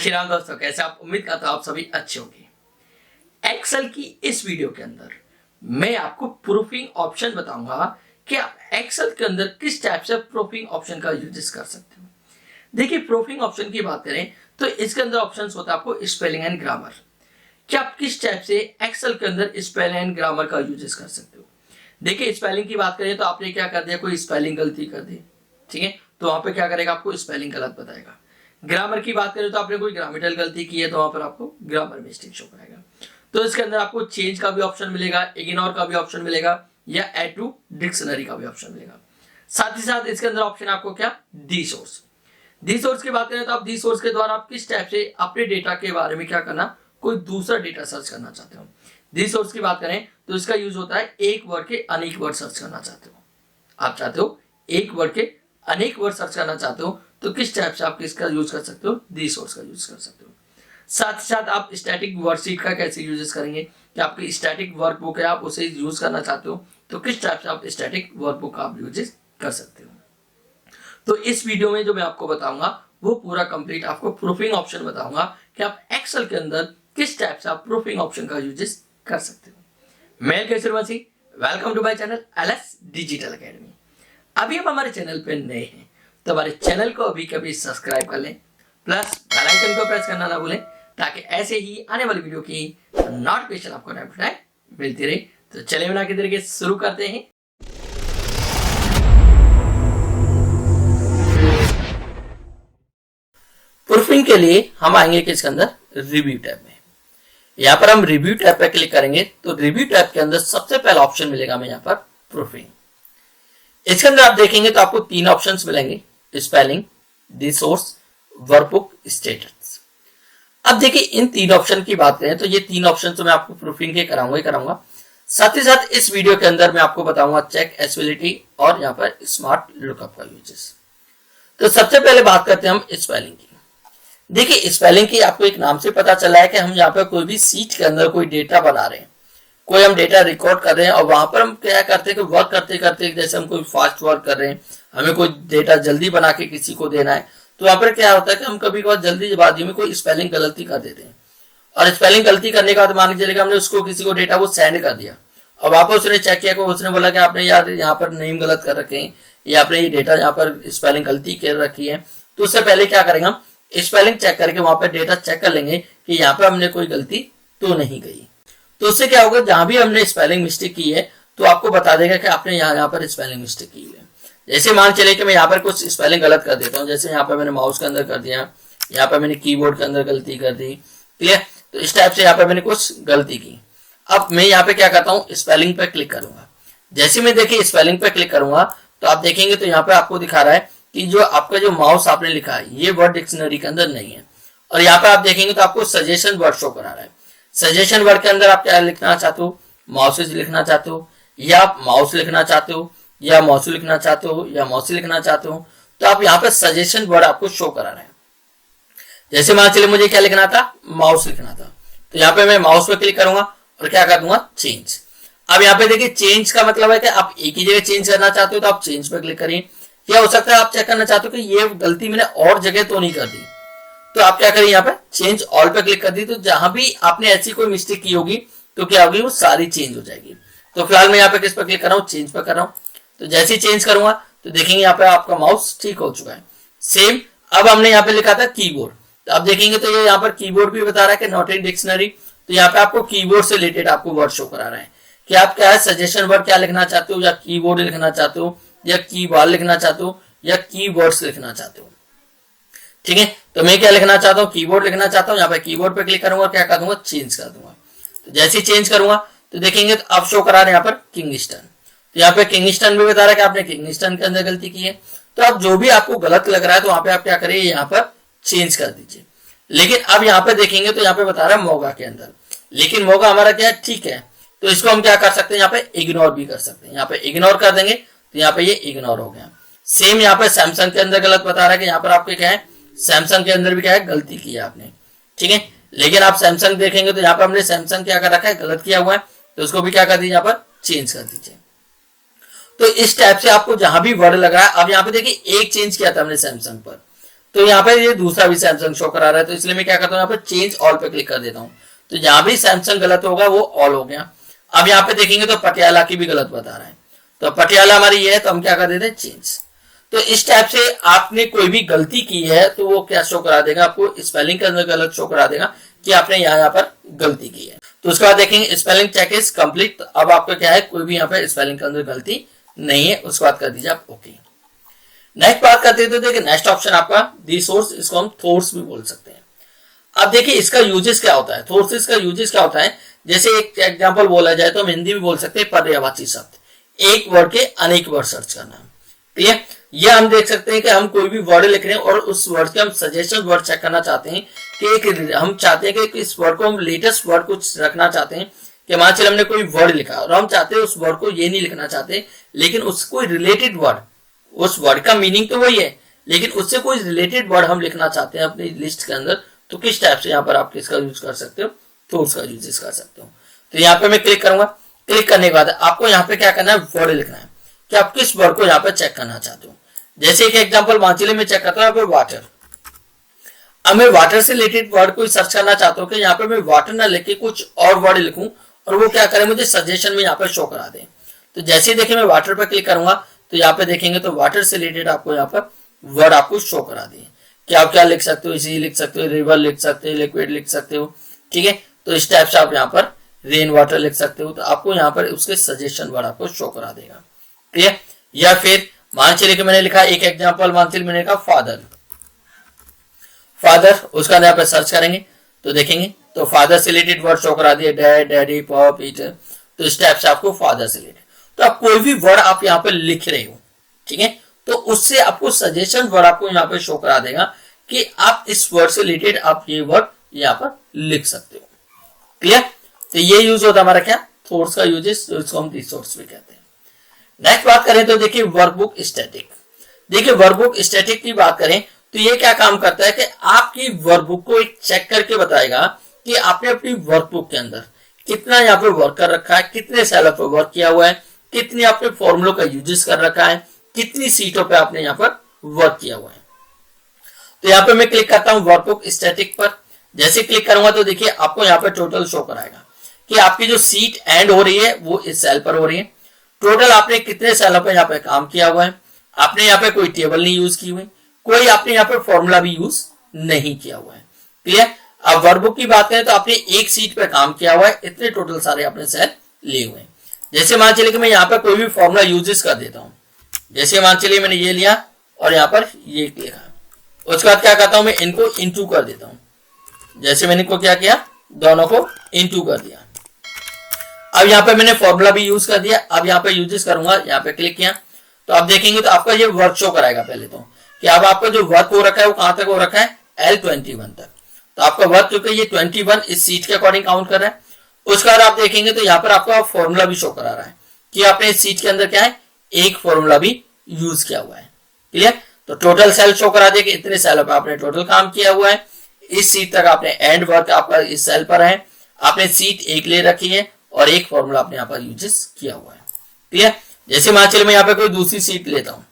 श्रीराम दोस्तों, कैसे आप? उम्मीद करता हूं आप सभी अच्छे होंगे। एक्सेल की इस वीडियो के अंदर मैं आपको प्रूफिंग ऑप्शन बताऊंगा कि आप एक्सेल के अंदर किस टाइप से प्रूफिंग ऑप्शन का यूज कर सकते हो। देखिए, प्रूफिंग ऑप्शन की बात करें तो इसके अंदर ऑप्शन होता है आपको स्पेलिंग एंड ग्रामर, कि आप किस टाइप से एक्सेल के अंदर स्पेलिंग एंड ग्रामर का यूज कर सकते हो। देखिए, स्पेलिंग की बात करें तो आपने क्या कर दिया, कोई स्पेलिंग गलती कर दी, ठीक है, तो वहां पे क्या करेगा, आपको स्पेलिंग गलत बताएगा। ग्रामर की बात करें तो आपने कोई ग्रामेटिकल गलती की है तो वहां पर आपको ग्रामर मिस्टेक शो कराएगा। तो इसके अंदर आपको चेंज का भी ऑप्शन मिलेगा, इग्नोर का भी ऑप्शन मिलेगा, या ऐड टू डिक्शनरी का भी ऑप्शन मिलेगा। साथ ही साथ इसके अंदर ऑप्शन आपको क्या, दी सोर्स। दी सोर्स की बात करें तो आप दी सोर्स के द्वारा आप किस टाइप से अपने डेटा के बारे में क्या करना, कोई दूसरा डेटा सर्च करना चाहते हो। दी सोर्स की बात करें तो इसका यूज होता है एक वर्ड के अनेक वर्ड सर्च करना चाहते हो। आप चाहते हो एक वर्ड के अनेक वर्ड सर्च करना चाहते हो तो किस टाइप से आप किसका यूज कर सकते हो, दी सोर्स का यूज कर सकते हो। साथ ही साथ आप स्टैटिक वर्कशीट का कैसे यूज करेंगे, कि आपकी स्टैटिक वर्कबुक है आप उसे यूज करना चाहते हो तो किस टाइप से आप स्टैटिक वर्कबुक आप यूज कर सकते हो। तो इस वीडियो में जो मैं आपको बताऊंगा वो पूरा कंप्लीट आपको प्रूफिंग ऑप्शन बताऊंगा कि आप एक्सेल के अंदर किस टाइप से आप प्रूफिंग ऑप्शन का यूज कर सकते हो। मैं Keshar Masi, welcome to my channel LS digital academy. अभी आप हमारे चैनल पे नए हैं तो हमारे चैनल को अभी कभी सब्सक्राइब कर लें, प्लस बेल आइकन को प्रेस करना ना भूलें, ताकि ऐसे ही आने वाली वीडियो की नोटिफिकेशन आपको मिलती रहे। तो चलिए बिना किसी तरीके शुरू करते हैं। प्रूफिंग के लिए हम आएंगे किसके अंदर, रिव्यू टैब में। यहाँ पर हम रिव्यू टैब पे क्लिक करेंगे तो रिव्यू टैब के अंदर सबसे पहला ऑप्शन मिलेगा हमें यहाँ पर प्रूफिंग। इसके अंदर आप देखेंगे तो आपको तीन ऑप्शंस मिलेंगे, स्पेलिंग, दी सोर्स, वर्कबुक स्टेटस। अब देखिए, इन तीन ऑप्शन की बात करें तो ये तीन ऑप्शन तो मैं आपको प्रूफिंग के कराऊंगा। साथ ही साथ इस वीडियो के अंदर मैं आपको बताऊंगा चेक एसबिलिटी और यहाँ पर स्मार्ट लुकअप का यूजेस। तो सबसे पहले बात करते हैं हम स्पेलिंग की। देखिए, स्पेलिंग की आपको एक नाम से पता चला है कि हम यहाँ पर कोई भी सीट के अंदर कोई डेटा बना रहे हैं, कोई हम डेटा रिकॉर्ड कर रहे हैं और वहां पर हम क्या करते हैं कि वर्क करते करते जैसे हम कोई फास्ट वर्क कर रहे हैं, हमें कोई डेटा जल्दी बना के किसी को देना है, तो वहां पर क्या होता है कि हम कभी कभार जल्दीबाजी में कोई स्पेलिंग गलती कर देते हैं। और स्पेलिंग गलती करने के बाद मान लीजिए हमने उसको किसी को डेटा वो सेंड कर दिया और वहां पर उसने चेक किया कि उसने बोला कि आपने यार यहाँ पर नेम गलत कर रखे हैं या आपने ये डेटा यहाँ पर स्पेलिंग गलती कर रखी है। तो उससे पहले क्या करेंगे, हम स्पेलिंग चेक करके वहां पर डेटा चेक कर लेंगे कि यहाँ पर हमने कोई गलती तो नहीं गई। तो उससे क्या होगा, जहां भी हमने स्पेलिंग मिस्टेक की है तो आपको बता देगा कि आपने यहाँ पर स्पेलिंग मिस्टेक की है। जैसे मान चले कि मैं यहाँ पर कुछ स्पेलिंग गलत कर देता हूँ, जैसे यहाँ पर मैंने माउस के अंदर कर दिया, यहाँ पर मैंने कीबोर्ड के अंदर गलती कर दी, क्लियर। तो इस टाइप से यहाँ पर मैंने कुछ गलती की। अब मैं यहाँ पे क्या करता हूँ, स्पेलिंग पे क्लिक करूंगा। जैसे मैं देखिए स्पेलिंग पे क्लिक करूंगा तो आप देखेंगे तो यहाँ पे आपको दिखा रहा है कि जो आपका जो माउस आपने लिखा है ये वर्ड डिक्शनरी के अंदर नहीं है। और यहाँ पे आप देखेंगे तो आपको सजेशन वर्ड शो करा रहा है। सजेशन वर्ड के अंदर आप क्या लिखना चाहते हो, माउसेज लिखना चाहते हो, या आप माउस लिखना चाहते हो, या माउस लिखना चाहते हो, या माउस लिखना चाहते हो, तो आप यहाँ पे सजेशन वर्ड आपको शो करा रहे हैं। जैसे मान चलिए मुझे क्या लिखना था, माउस लिखना था, तो यहाँ पे मैं माउस पे क्लिक करूंगा और क्या कर दूंगा, चेंज। अब यहाँ पे देखिए चेंज का मतलब है कि आप एक ही जगह चेंज करना चाहते हो तो आप चेंज पे क्लिक करिए। क्या हो सकता है आप चेक करना चाहते हो कि ये गलती मैंने और जगह तो नहीं कर दी, तो आप क्या करिए, यहाँ पे चेंज ऑल पे क्लिक कर दी। तो जहां भी आपने ऐसी कोई मिस्टेक की होगी तो क्या होगी, वो सारी चेंज हो जाएगी। तो फिलहाल मैं यहाँ पे किस पे क्लिक कर रहा हूँ, चेंज पे कर रहा हूँ। तो जैसे ही चेंज करूंगा तो देखेंगे यहाँ पे आपका माउस ठीक हो चुका है। सेम अब हमने यहाँ पे लिखा था कीबोर्ड, तो आप देखेंगे तो ये यहाँ पर कीबोर्ड भी बता रहा है कि नॉट इन डिक्शनरी। तो यहाँ पे आपको कीबोर्ड से रिलेटेड आपको वर्ड शो करा रहा है कि आप क्या है, सजेशन वर्ड क्या लिखना चाहते हो, या कीबोर्ड लिखना चाहते हो, या कीबॉर्ड लिखना चाहते हो, या कीवर्ड्स लिखना चाहते हो। ठीक है, तो मैं क्या लिखना चाहता हूँ, कीबोर्ड लिखना चाहता हूँ। यहाँ पे कीबोर्ड पे क्लिक करूंगा, क्या कर दूंगा, चेंज कर दूंगा। तो जैसे ही चेंज करूंगा तो देखेंगे तो अब शो करा रहे हैं यहाँ पर किंगस्टन। तो यहाँ पे किंगस्टन भी बता रहा है कि आपने किंगस्टन के अंदर गलती की है। तो अब जो भी आपको गलत लग रहा है तो वहां पे आप क्या करिए, यहाँ पर चेंज कर दीजिए। लेकिन अब यहाँ पे देखेंगे तो यहाँ पे बता रहा है मोगा के अंदर, लेकिन मोगा हमारा क्या है, ठीक है, तो इसको हम क्या कर सकते हैं, यहाँ पे इग्नोर भी कर सकते हैं। यहाँ पे इग्नोर कर देंगे तो यहाँ पे ये इग्नोर हो गया। सेम यहाँ पे सैमसंग के अंदर गलत बता रहा है कि यहाँ पर आपके क्या है, सैमसंग के अंदर भी क्या है, गलती की है आपने, ठीक है। लेकिन आप सैमसंग देखेंगे तो यहाँ पर हमने सैमसंग क्या कर रखा है, गलत किया हुआ है, तो उसको भी क्या कर दीजिए, यहाँ पर चेंज कर दीजिए। तो इस टाइप से आपको जहां भी वर्ड लग रहा है, अब यहाँ पे देखिए एक चेंज किया था हमने सैमसंग पर, तो यहाँ पे ये दूसरा भी सैमसंग शो करा रहा है, तो इसलिए मैं क्या करता हूँ यहाँ पे चेंज ऑल पे क्लिक कर देता हूँ। तो जहां भी सैमसंग गलत होगा वो ऑल हो गया। अब यहाँ पे देखेंगे तो पटियाला की भी गलत बता रहा है, तो पटियाला हमारी ये है, तो हम क्या कर देते हैं चेंज। तो इस टाइप से आपने कोई भी गलती की है तो वो क्या शो करा देगा, आपको स्पेलिंग के अंदर गलत शो करा देगा कि आपने यहाँ पर गलती की है। तो उसके बाद देखेंगे स्पेलिंग चेक इज कंप्लीट। अब आपका क्या है, कोई भी यहाँ पे स्पेलिंग के अंदर गलती नहीं है, उसके बाद कर दीजिए आप ओके। नेक्स्ट बात करते हैं तो देखिए नेक्स्ट ऑप्शन आपका दी सोर्स, इसको हम थोर्स भी बोल सकते हैं। अब देखिए इसका यूजेस क्या होता है, थोर्सेस का यूजेस क्या होता है। जैसे एक एग्जांपल बोला जाए तो हम हिंदी में बोल सकते हैं पर्यायवाची शब्द, एक वर्ड के अनेक वर्ड सर्च करना। ठीक है, ये हम देख सकते हैं कि हम कोई भी वर्ड लिख रहे हैं और उस वर्ड के हम सजेशन वर्ड चेक करना चाहते हैं कि एक हम चाहते हैं कि इस वर्ड को हम लेटेस्ट वर्ड कुछ रखना चाहते हैं कि मान चलिए हमने कोई वर्ड लिखा और हम चाहते हैं उस वर्ड को ये नहीं लिखना चाहते, लेकिन उससे कोई रिलेटेड वर्ड, उस वर्ड का मीनिंग तो वही है लेकिन उससे कोई रिलेटेड वर्ड हम लिखना चाहते हैं अपनी लिस्ट के अंदर, तो किस टाइप से यहाँ पर आप किसका यूज कर सकते हो, तो उसका यूज कर सकते हो। तो यहाँ पे मैं क्लिक करूंगा, क्लिक करने के बाद आपको यहाँ पे क्या करना है, वर्ड लिखना है कि आप किस वर्ड को यहाँ पे चेक करना चाहते हो। जैसे एक एग्जांपल मान चलिए मैं चेक करता हूँ वाटर। अब मैं वाटर से रिलेटेड वर्ड को सर्च करना चाहता हूँ कि यहाँ पे मैं वाटर ना लिख के कुछ और वर्ड लिखूं और वो क्या करे मुझे सजेशन में यहाँ पे शो करा दे। तो जैसे ही देखिए मैं वाटर पर क्लिक करूंगा तो यहाँ पे देखेंगे तो वाटर से रिलेटेड आपको यहाँ पर वर्ड आपको शो करा दिए कि आप क्या लिख सकते हो, इसी लिख सकते हो, रिवर लिख सकते हो, लिक्विड लिख सकते हो। ठीक है, तो इस टाइप से आप यहाँ पर रेन वाटर लिख सकते हो, तो आपको यहाँ पर उसके सजेशन वर्ड आपको शो करा देगा। ठीक है, या फिर मान चलिए कि मैंने लिखा एक एग्जांपल, मान चलिए मैंने लिखा फादर, फादर उसका यहाँ पे सर्च करेंगे तो देखेंगे तो फादर से रिलेटेड वर्ड शो करा दिए, डैड, डैडी, पॉप, ईटर। तो इस टाइप से आपको फादर से रिलेटेड, तो आप कोई भी वर्ड आप यहाँ पे लिख रहे हो, ठीक है, तो उससे आपको सजेशन वर्ड आपको यहाँ पे शो करा देगा कि आप इस वर्ड से रिलेटेड आप ये वर्ड यहाँ पर लिख सकते हो। क्लियर, तो ये यूज होता है हमारा क्या, थोर्स का यूजेस, इसको हम रिसोर्स भी कहते हैं। नेक्स्ट बात करें तो देखिए वर्कबुक स्टैटिक। देखिए वर्कबुक स्टैटिक की बात करें तो ये क्या काम करता है कि आपकी वर्कबुक को एक चेक करके बताएगा कि आपने अपनी वर्कबुक के अंदर कितना यहाँ पे वर्क कर रखा है, कितने सेल पे वर्क किया हुआ है, कितने आपने फॉर्मूलों का यूजेस कर रखा है, कितनी सीटों पे आपने यहाँ पर वर्क किया हुआ है। तो यहाँ पे मैं क्लिक करता हूँ वर्कबुक स्टैटिक पर। जैसे क्लिक करूंगा तो देखिए आपको यहाँ पे टोटल शो कराएगा कि आपकी जो सीट एंड हो रही है वो इस सेल पर हो रही है, टोटल आपने कितने सेलों पे यहाँ पे काम किया हुआ है, आपने यहाँ पे कोई टेबल नहीं यूज की हुई, कोई आपने यहाँ पे फॉर्मूला भी यूज नहीं किया हुआ है। क्लियर, अब वर्कबुक की बात करें तो आपने एक सीट पे काम किया हुआ है, इतने टोटल सारे आपने सेल लिए हुए हैं। जैसे मान चलिए कि मैं यहाँ पे कोई भी फॉर्मूला यूजेस कर देता हूँ, जैसे मान चलिए मैंने ये लिया और यहाँ पर ये लिखा, उसके बाद क्या करता हूँ मैं इनको इंटू कर देता हूँ। जैसे मैंने इनको क्या किया, दोनों को इंटू कर दिया। अब यहाँ पे मैंने फॉर्मूला भी यूज कर दिया। अब यहाँ पे यूजेस करूंगा, यहाँ पे क्लिक किया तो आप देखेंगे तो आपका ये वर्क शो कराएगा पहले तो कि अब आपका जो वर्क हो रखा है वो कहां तक हो रखा है, L21 तक। तो आपका वर्क चुका है ये 21 इस सीट के अकॉर्डिंग काउंट कर रहा है। उसके बाद आप देखेंगे तो यहाँ पर आपका फॉर्मूला भी शो करा रहा है कि आपने इस सीट के अंदर क्या है, एक फॉर्मूला भी यूज किया हुआ है। क्लियर, तो टोटल सेल शो करा दिया कि इतने सेलों पर आपने टोटल काम किया हुआ है, इस सीट तक आपने एंड वर्क आपका इस सेल पर है, आपने सीट एक ले रखी है और एक फॉर्मूला आपने यहाँ पर यूजेस किया हुआ है। क्लियर, जैसे मान चलिए मैं यहाँ पे कोई दूसरी सीट लेता हूँ,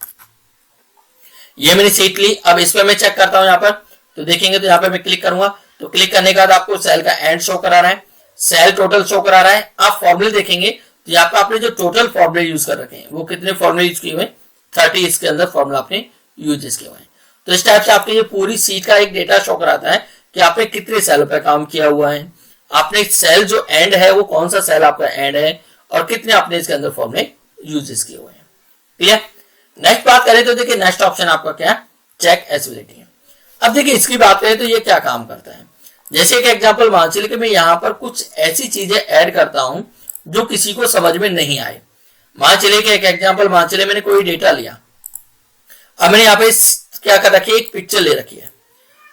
ये मैंने सीट ली, अब इस पर मैं चेक करता हूँ यहाँ पर तो देखेंगे तो यहाँ पे मैं क्लिक करूंगा तो क्लिक करने के बाद आपको सेल का एंड शो करा रहा है, सेल टोटल शो करा रहा है। आप फॉर्मूले देखेंगे तो यहाँ पे आपने जो टोटल फॉर्मूले यूज कर रखे हैं वो कितने फॉर्मूले यूज किए हुए, 30 इसके अंदर फॉर्मूला आपने यूजेस किए हुए हैं। तो इस टाइप से आपके ये पूरी सीट का एक डेटा शो कराता है कि आपने कितने सेल पे काम किया हुआ है, आपने सेल जो एंड है वो कौन सा सेल आपका एंड है और कितने आपने इसके अंदर फॉर्मूले यूजेस किए हुए हैं। क्लियर, नेक्स्ट बात करें तो देखिए नेक्स्ट ऑप्शन आपका क्या है, चेक एसिबिलिटी। अब देखिए इसकी बात करें तो ये क्या काम करता है। जैसे एक एग्जांपल मान चलिए कि मैं यहाँ पर कुछ ऐसी चीजें ऐड करता हूं जो किसी को समझ में नहीं आए। मान चलिए कि एक एग्जांपल, मान चलिए मैंने कोई डेटा लिया, अब मैंने यहाँ पे क्या कर रखी है, एक पिक्चर ले रखी है,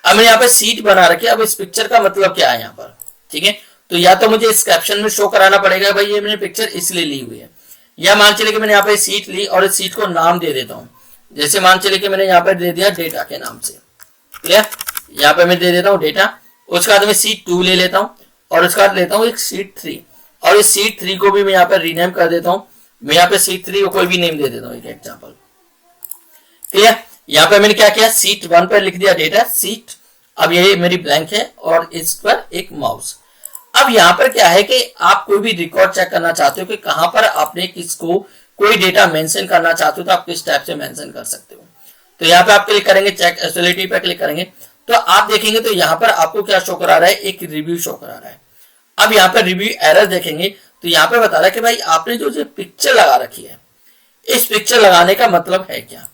अब मैंने यहाँ पे सीट बना रखी है। अब इस पिक्चर का मतलब क्या है यहाँ पर, ठीक है, तो या तो मुझे इस कैप्शन में शो कराना पड़ेगा भाई ये मैंने पिक्चर इसलिए ली हुई है, या मान चलिए कि मैंने यहाँ पे सीट ली और इस सीट को नाम दे देता हूँ। जैसे मान चलिए कि मैंने यहाँ पे दे दिया डेटा के नाम से। क्लियर, यहाँ पे मैं दे देता हूँ डेटा, उसके बाद मैं सीट 2 ले लेता हूँ और उसके बाद लेता हूँ एक सीट 3 और इस सीट 3 को भी मैं यहाँ पे रीनेम कर देता हूँ। मैं यहाँ पे सीट 3 को कोई भी नेम दे देता हूँ, एक एग्जाम्पल। क्लियर, यहाँ पे मैंने क्या किया, सीट 1 पर लिख दिया डेटा सीट, अब ये मेरी ब्लैंक है और इस पर एक माउस। अब यहाँ पर क्या है कि आप कोई भी रिकॉर्ड चेक करना चाहते हो कि कहां पर आपने किसको कोई डेटा मेंशन करना चाहते हो तो आप किस टाइप से मेंशन कर सकते हो। तो यहाँ पे आप क्लिक करेंगे, चेक एसोलिटी पे क्लिक करेंगे तो आप देखेंगे तो यहाँ पर आपको क्या शो करा रहा है, एक रिव्यू शो करा रहा है। अब यहाँ पर रिव्यू एरर देखेंगे तो यहाँ पे बता रहा है कि भाई आपने जो पिक्चर लगा रखी है, इस पिक्चर लगाने का मतलब है क्या,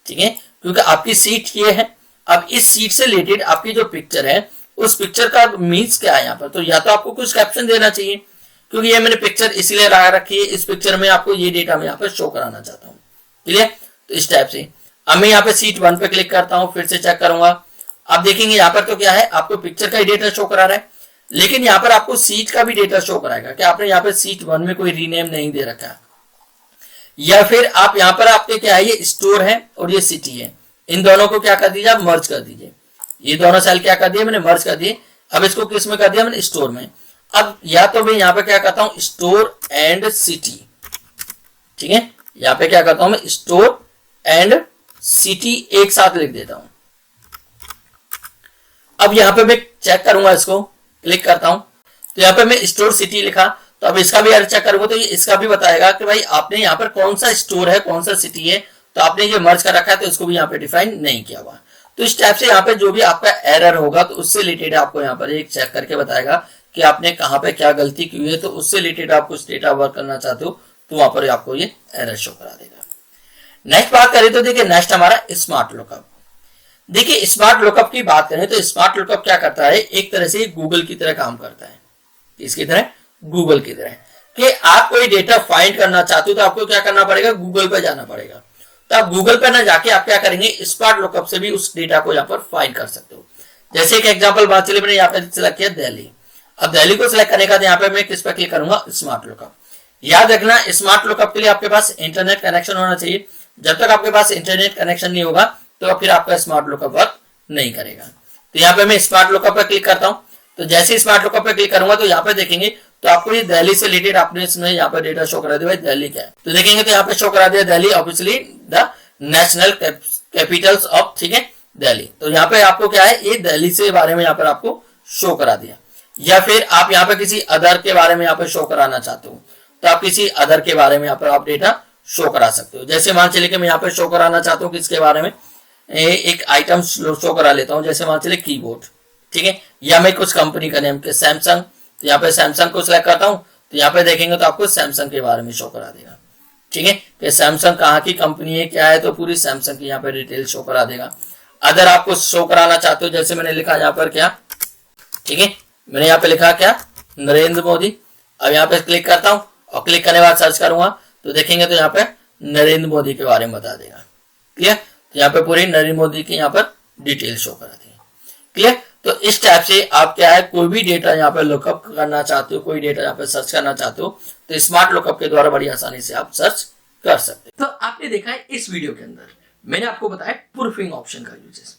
ठीक है, क्योंकि आपकी सीट ये है। अब इस सीट से रिलेटेड आपकी जो पिक्चर है उस पिक्चर का मीन्स क्या है यहाँ पर, तो या तो आपको कुछ कैप्शन देना चाहिए क्योंकि ये मैंने पिक्चर इसलिए लगा रखी है, इस पिक्चर में आपको ये डेटा मैं यहाँ पर शो कराना चाहता हूँ, क्लियर। तो इस टाइप से अब मैं यहाँ पे सीट 1 पे क्लिक करता हूँ, फिर से चेक करूंगा। आप देखेंगे यहाँ पर तो क्या है, आपको पिक्चर का ही डेटा शो करा रहा है, लेकिन यहाँ पर आपको सीट का भी डेटा शो कराएगा कि आपने यहाँ पे सीट 1 में कोई रीनेम नहीं दे रखा है, या फिर आप यहाँ पर आपके क्या है, ये स्टोर है और ये सिटी है, इन दोनों को क्या कर दीजिए, आप मर्ज कर दीजिए। ये दोनों सेल क्या कर दिए मैंने, मर्ज कर दिए। अब इसको किस में कर दिया मैंने, स्टोर में। अब या तो मैं यहाँ पे क्या करता हूँ, स्टोर एंड सिटी, ठीक है, यहाँ पे क्या करता हूं मैं, स्टोर एंड सिटी एक साथ लिख देता हूं। अब यहाँ पे मैं चेक करूंगा, इसको क्लिक करता हूं तो यहाँ पे मैं स्टोर सिटी लिखा, तो अब इसका भी एरर चेक करूंगा तो ये इसका भी बताएगा कि भाई आपने यहाँ पर कौन सा स्टोर है, कौन सा सिटी है, तो आपने ये मर्ज कर रखा है तो इसको भी यहाँ पे डिफाइन नहीं किया हुआ। तो इस टाइप से यहाँ पे जो भी आपका एरर होगा तो उससे रिलेटेड आपको यहाँ पर एक चेक करके बताएगा कि आपने कहाँ पे क्या गलती की हुई है, तो उससे रिलेटेड आप कुछ डेटा वर्क करना चाहते हो तो वहां पर आपको ये एरर शो करा देगा। नेक्स्ट बात करें तो देखिए, नेक्स्ट हमारा स्मार्ट लुकअप। देखिए स्मार्ट लुकअप की बात करें तो स्मार्ट लुकअप क्या करता है, एक तरह से गूगल की तरह काम करता है। इसकी तरह, गूगल की तरह कि आप कोई डेटा फाइंड करना चाहते हो तो आपको क्या करना पड़ेगा, गूगल पे जाना पड़ेगा। तो आप गूगल पे ना जाके आप क्या करेंगे, स्मार्ट लुकअप से भी उस डेटा को यहाँ पर फाइंड कर सकते हो। जैसे एक एग्जांपल बात चलिए, मैंने यहाँ पे सिलेक्ट किया दिल्ली। अब दिल्ली को सिलेक्ट करने का यहाँ पे मैं किस पे क्लिक करूंगा, स्मार्ट लुकअप। याद रखना स्मार्ट लुकअप के लिए आपके पास इंटरनेट कनेक्शन होना चाहिए। जब तक आपके पास इंटरनेट कनेक्शन नहीं होगा तो फिर आपका स्मार्ट लुकअप वर्क नहीं करेगा। तो यहाँ पे मैं स्मार्ट लुकअप पे क्लिक करता हूँ, तो जैसे ही स्मार्ट लुकअप पे क्लिक करूंगा तो यहाँ पे देखेंगे तो आपको ये दिल्ली से रिलेटेड आपने इसमें यहाँ पे डेटा शो करा दिया, भाई दिल्ली क्या है, तो देखेंगे तो यहाँ पे शो करा दिया Delhi, obviously the national Capitals of, ठीक है, दिल्ली। तो यहाँ पे आपको क्या है, ये दिल्ली से बारे में यहाँ पर आपको शो करा दिया। या फिर आप यहाँ पे किसी अदर के बारे में यहाँ पे शो कराना चाहते हो तो आप किसी अदर के बारे में यहाँ पर आप डेटा शो करा सकते हो। जैसे मान चलिए कि मैं यहाँ पे शो कराना चाहता हूँ किसके बारे में, एक आइटम शो करा लेता हूँ, जैसे मान चलिए कीबोर्ड, ठीक है, या मैं कुछ कंपनी का नेम के सैमसंग, तो यहाँ पे सैमसंग को सिलेक्ट करता हूँ तो यहाँ पे देखेंगे तो आपको सैमसंग के बारे में शो करा देगा, ठीक है, कि सैमसंग कहाँ की कंपनी है, क्या है, तो पूरी सैमसंग की यहाँ पे डिटेल शो करा देगा। अदर आपको शो कराना चाहते हो, जैसे मैंने लिखा यहाँ पर क्या, ठीक है, मैंने यहाँ पे लिखा क्या, नरेंद्र मोदी। अब यहाँ पे क्लिक करता हूँ और क्लिक करने के बाद सर्च करूंगा तो देखेंगे तो यहाँ पे नरेंद्र मोदी के बारे में बता देगा, क्लियर। तो यहाँ पे पूरी नरेंद्र मोदी की यहाँ पर डिटेल शो करा देगा, क्लियर। तो इस टाइप से आप क्या है, कोई भी डेटा यहाँ पे लुकअप करना चाहते हो, कोई डेटा यहाँ पे सर्च करना चाहते हो तो स्मार्ट लुकअप के द्वारा बड़ी आसानी से आप सर्च कर सकते हो। तो आपने देखा है इस वीडियो के अंदर मैंने आपको बताया प्रूफिंग ऑप्शन का यूजेस।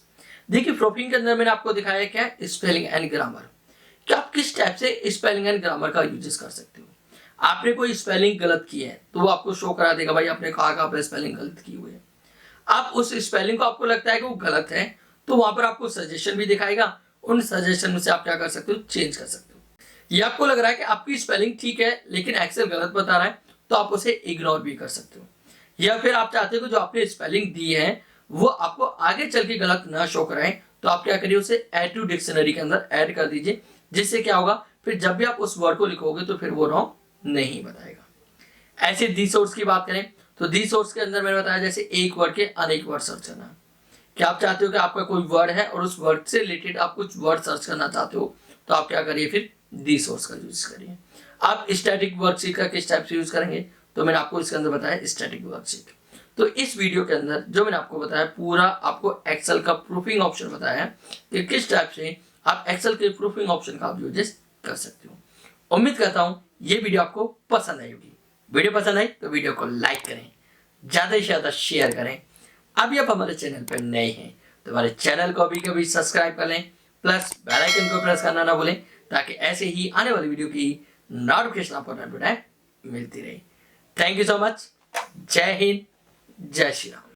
देखिए प्रूफिंग के अंदर मैंने आपको दिखाया क्या है, स्पेलिंग एंड ग्रामर, कि आप किस टाइप से स्पेलिंग एंड ग्रामर का यूजेस कर सकते हो। आपने कोई स्पेलिंग गलत की है तो वो आपको शो करा देगा, भाई आपने कहा पे स्पेलिंग गलत की हुई है। आप उस स्पेलिंग को आपको लगता है कि वो गलत है तो वहां पर आपको सजेशन भी दिखाएगा, उन सजेशन में से आप क्या कर सकते हो, चेंज कर सकते हो। ये आपको लग रहा है कि आपकी स्पेलिंग ठीक है लेकिन एक्सेल गलत बता रहा है तो आप उसे इग्नोर भी कर सकते हो। या फिर आप चाहते हो कि जो आपने स्पेलिंग दी है वो आपको आगे चल के गलत ना शो कराए तो आप क्या करिए, उसे ऐड टू डिक्शनरी के अंदर ऐड कर दीजिए, जिससे क्या होगा फिर जब भी आप उस वर्ड को लिखोगे तो फिर वो रॉन्ग नहीं बताएगा। ऐसे दी सोर्स की बात करें तो दी सोर्स के अंदर मैंने बताया जैसे एक वर्ड के अनेक वर्ड सर्च करना। क्या आप चाहते हो कि आपका कोई वर्ड है और उस वर्ड से रिलेटेड आप कुछ वर्ड सर्च करना चाहते हो तो आप क्या करिए, फिर दी सोर्स का यूज करिए। आप स्टैटिक वर्कशीट का किस टाइप से यूज करेंगे तो मैंने आपको इसके अंदर बताया स्टैटिक वर्कशीट। तो इस वीडियो के अंदर जो मैंने आपको बताया पूरा आपको एक्सेल का प्रूफिंग ऑप्शन बताया है कि किस टाइप से आप एक्सेल के प्रूफिंग ऑप्शन का यूज कर सकते हो। उम्मीद करता हूं ये वीडियो आपको पसंद आई होगी। वीडियो पसंद आई तो वीडियो को लाइक करें, ज्यादा से ज्यादा शेयर करें। अभी आप हमारे चैनल पर नए हैं तो हमारे चैनल को अभी कभी सब्सक्राइब कर लें, प्लस बेल आइकन को प्रेस करना ना भूलें ताकि ऐसे ही आने वाली वीडियो की नोटिफिकेशन आपको मिलती रहे। Thank you so much. जय हिंद, जय श्री राम।